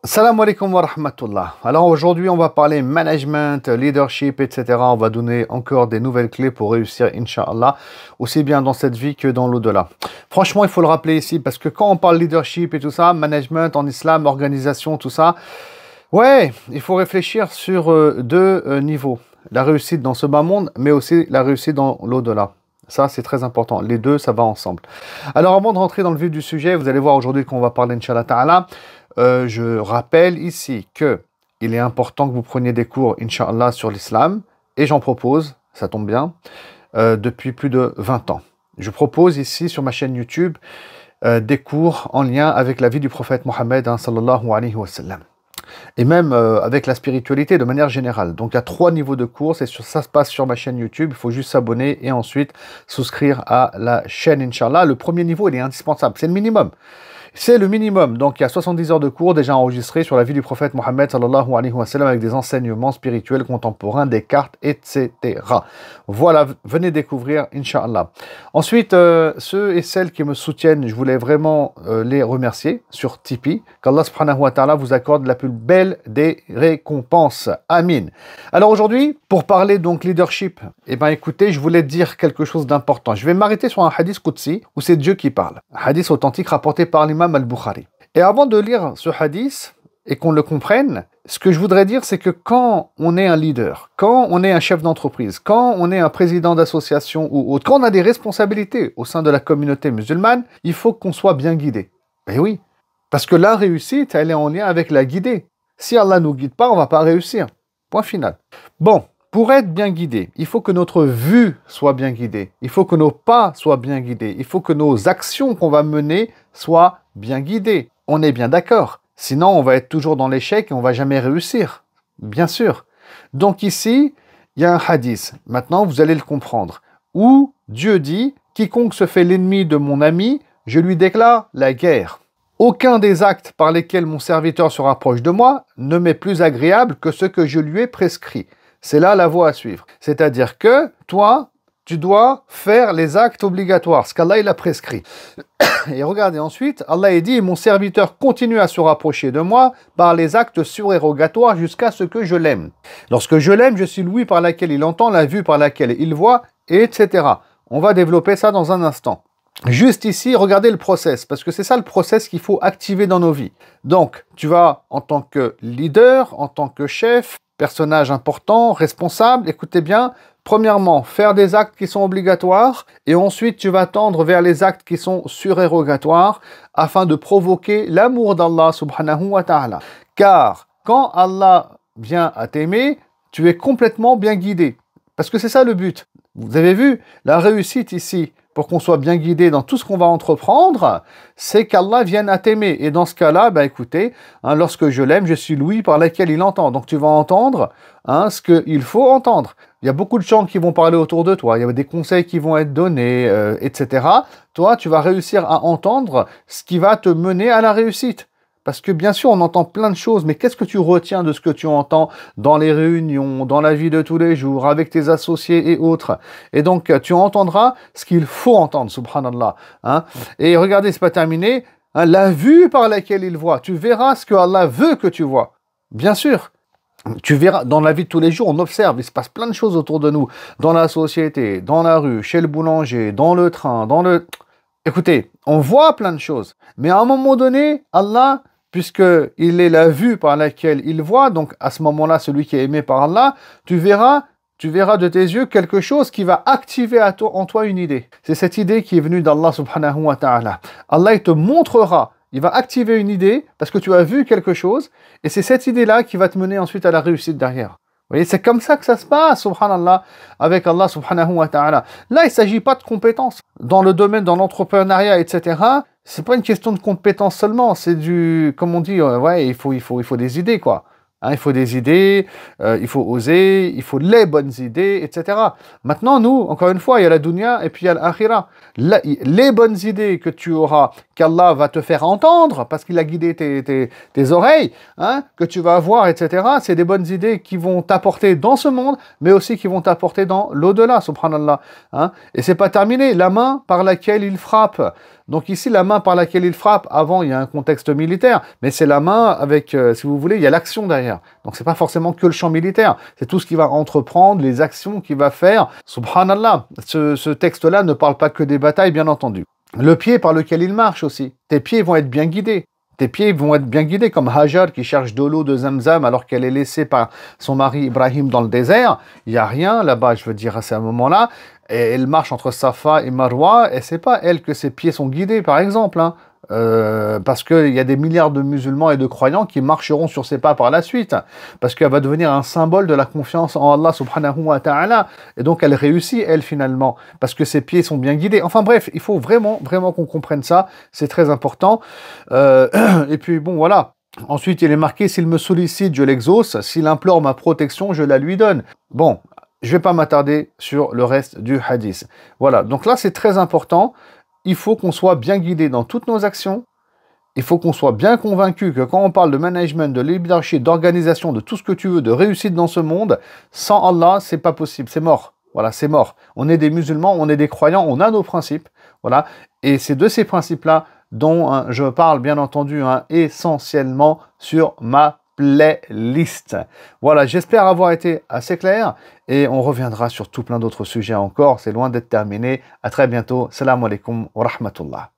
Salam alaikum wa rahmatullah. Alors aujourd'hui, on va parler management, leadership, etc. On va donner encore des nouvelles clés pour réussir, Inch'Allah, aussi bien dans cette vie que dans l'au-delà. Franchement, il faut le rappeler ici, parce que quand on parle leadership et tout ça, management en islam, organisation, tout ça, ouais, il faut réfléchir sur deux niveaux. La réussite dans ce bas monde, mais aussi la réussite dans l'au-delà. Ça, c'est très important. Les deux, ça va ensemble. Alors, avant de rentrer dans le vif du sujet, vous allez voir aujourd'hui qu'on va parler, Inch'Allah Ta'ala. Je rappelle ici que il est important que vous preniez des cours, Inch'Allah, sur l'islam. Et j'en propose, ça tombe bien, depuis plus de 20 ans. Je propose ici, sur ma chaîne YouTube, des cours en lien avec la vie du prophète Mohammed, sallallahu alayhi wa sallam. Et même avec la spiritualité de manière générale. Donc il y a 3 niveaux de cours, ça se passe sur ma chaîne YouTube, il faut juste s'abonner et ensuite souscrire à la chaîne, Inch'Allah. Le premier niveau, il est indispensable, c'est le minimum. C'est le minimum. Donc il y a 70 heures de cours déjà enregistrés sur la vie du prophète Mohammed sallallahu alayhi wa sallam avec des enseignements spirituels contemporains, des cartes, etc. Voilà, venez découvrir, Inch'Allah. Ensuite, ceux et celles qui me soutiennent, je voulais vraiment les remercier sur Tipeee. Qu'Allah subhanahu wa ta'ala vous accorde la plus belle des récompenses. Amin. Alors aujourd'hui, pour parler donc leadership, eh ben écoutez, je voulais dire quelque chose d'important. Je vais m'arrêter sur un hadith Qudsi où c'est Dieu qui parle. Un hadith authentique rapporté par l'imam Al-Bukhari. Et avant de lire ce hadith et qu'on le comprenne, ce que je voudrais dire, c'est que quand on est un leader, quand on est un chef d'entreprise, quand on est un président d'association ou autre, quand on a des responsabilités au sein de la communauté musulmane, il faut qu'on soit bien guidé. Eh oui, parce que la réussite, elle est en lien avec la guidée. Si Allah ne nous guide pas, on ne va pas réussir. Point final. Bon, pour être bien guidé, il faut que notre vue soit bien guidée. Il faut que nos pas soient bien guidés. Il faut que nos actions qu'on va mener soient bien guidées. On est bien d'accord. Sinon, on va être toujours dans l'échec et on va jamais réussir. Bien sûr. Donc ici, il y a un hadith. Maintenant, vous allez le comprendre. Où Dieu dit « Quiconque se fait l'ennemi de mon ami, je lui déclare la guerre. Aucun des actes par lesquels mon serviteur se rapproche de moi ne m'est plus agréable que ce que je lui ai prescrit. » C'est là la voie à suivre. C'est-à-dire que toi, tu dois faire les actes obligatoires, ce qu'Allah il a prescrit. Et regardez ensuite, Allah il dit, mon serviteur continue à se rapprocher de moi par les actes surérogatoires jusqu'à ce que je l'aime. Lorsque je l'aime, je suis l'ouïe par laquelle il entend, la vue par laquelle il voit, etc. On va développer ça dans un instant. Juste ici, regardez le process, parce que c'est ça le process qu'il faut activer dans nos vies. Donc, tu vas, en tant que leader, en tant que chef, personnage important, responsable, écoutez bien, premièrement, faire des actes qui sont obligatoires, et ensuite tu vas tendre vers les actes qui sont surérogatoires, afin de provoquer l'amour d'Allah subhanahu wa ta'ala. Car, quand Allah vient à t'aimer, tu es complètement bien guidé. Parce que c'est ça le but. Vous avez vu, la réussite ici, pour qu'on soit bien guidé dans tout ce qu'on va entreprendre, c'est qu'Allah vienne à t'aimer. Et dans ce cas-là, ben écoutez, lorsque je l'aime, je suis l'ouïe par laquelle il entend. Donc tu vas entendre ce qu'il faut entendre. Il y a beaucoup de gens qui vont parler autour de toi, il y a des conseils qui vont être donnés, etc. Toi, tu vas réussir à entendre ce qui va te mener à la réussite. Parce que bien sûr, on entend plein de choses, mais qu'est-ce que tu retiens de ce que tu entends dans les réunions, dans la vie de tous les jours, avec tes associés et autres? Et donc, tu entendras ce qu'il faut entendre, subhanallah. Et regardez, c'est pas terminé. La vue par laquelle il voit, tu verras ce que Allah veut que tu vois. Bien sûr. Tu verras, dans la vie de tous les jours, on observe, il se passe plein de choses autour de nous, dans la société, dans la rue, chez le boulanger, dans le train, dans le... Écoutez, on voit plein de choses, mais à un moment donné, Allah, puisqu'il est la vue par laquelle il voit, donc à ce moment-là, celui qui est aimé par Allah, tu verras de tes yeux quelque chose qui va activer en toi une idée. C'est cette idée qui est venue d'Allah subhanahu wa ta'ala. Allah, il te montrera, il va activer une idée parce que tu as vu quelque chose, et c'est cette idée-là qui va te mener ensuite à la réussite derrière. Vous voyez, c'est comme ça que ça se passe, subhanallah, avec Allah subhanahu wa ta'ala. Là, il ne s'agit pas de compétences. Dans le domaine, dans l'entrepreneuriat, etc., c'est pas une question de compétences seulement, c'est du, comme on dit, ouais, il faut des idées, quoi. Hein, il faut des idées, il faut oser, il faut les bonnes idées, etc. Maintenant, nous, encore une fois, il y a la dunya et puis il y a l'akhira. Les bonnes idées que tu auras, qu'Allah va te faire entendre, parce qu'il a guidé tes oreilles, hein, que tu vas avoir, etc., c'est des bonnes idées qui vont t'apporter dans ce monde, mais aussi qui vont t'apporter dans l'au-delà, subhanallah. Hein. Et c'est pas terminé, la main par laquelle il frappe. Donc ici, la main par laquelle il frappe, avant, il y a un contexte militaire, mais c'est la main avec, si vous voulez, il y a l'action derrière. Donc c'est pas forcément que le champ militaire, c'est tout ce qu'il va entreprendre, les actions qu'il va faire. Subhanallah, ce texte-là ne parle pas que des batailles, bien entendu. Le pied par lequel il marche aussi. Tes pieds vont être bien guidés. Tes pieds vont être bien guidés, comme Hajar qui cherche de l'eau de Zamzam alors qu'elle est laissée par son mari Ibrahim dans le désert. Il n'y a rien là-bas, je veux dire, à ce moment-là. Et elle marche entre Safa et Marwa, et c'est pas elle que ses pieds sont guidés, par exemple. Hein. Parce qu'il y a des milliards de musulmans et de croyants qui marcheront sur ses pas par la suite. Parce qu'elle va devenir un symbole de la confiance en Allah subhanahu wa ta'ala. Et donc elle réussit, elle, finalement. Parce que ses pieds sont bien guidés. Enfin bref, il faut vraiment, vraiment qu'on comprenne ça. C'est très important. Et puis bon, voilà. Ensuite, il est marqué, s'il me sollicite, je l'exauce. S'il implore ma protection, je la lui donne. Bon, je ne vais pas m'attarder sur le reste du hadith. Voilà, donc là, c'est très important. Il faut qu'on soit bien guidé dans toutes nos actions. Il faut qu'on soit bien convaincu que quand on parle de management, de leadership, d'organisation, de tout ce que tu veux, de réussite dans ce monde, sans Allah, c'est pas possible, c'est mort. Voilà, c'est mort. On est des musulmans, on est des croyants, on a nos principes. Voilà, et c'est de ces principes-là dont je parle, bien entendu, essentiellement sur ma playlist. Voilà, j'espère avoir été assez clair et on reviendra sur tout plein d'autres sujets encore. C'est loin d'être terminé. À très bientôt. Salam alaikum wa rahmatullah.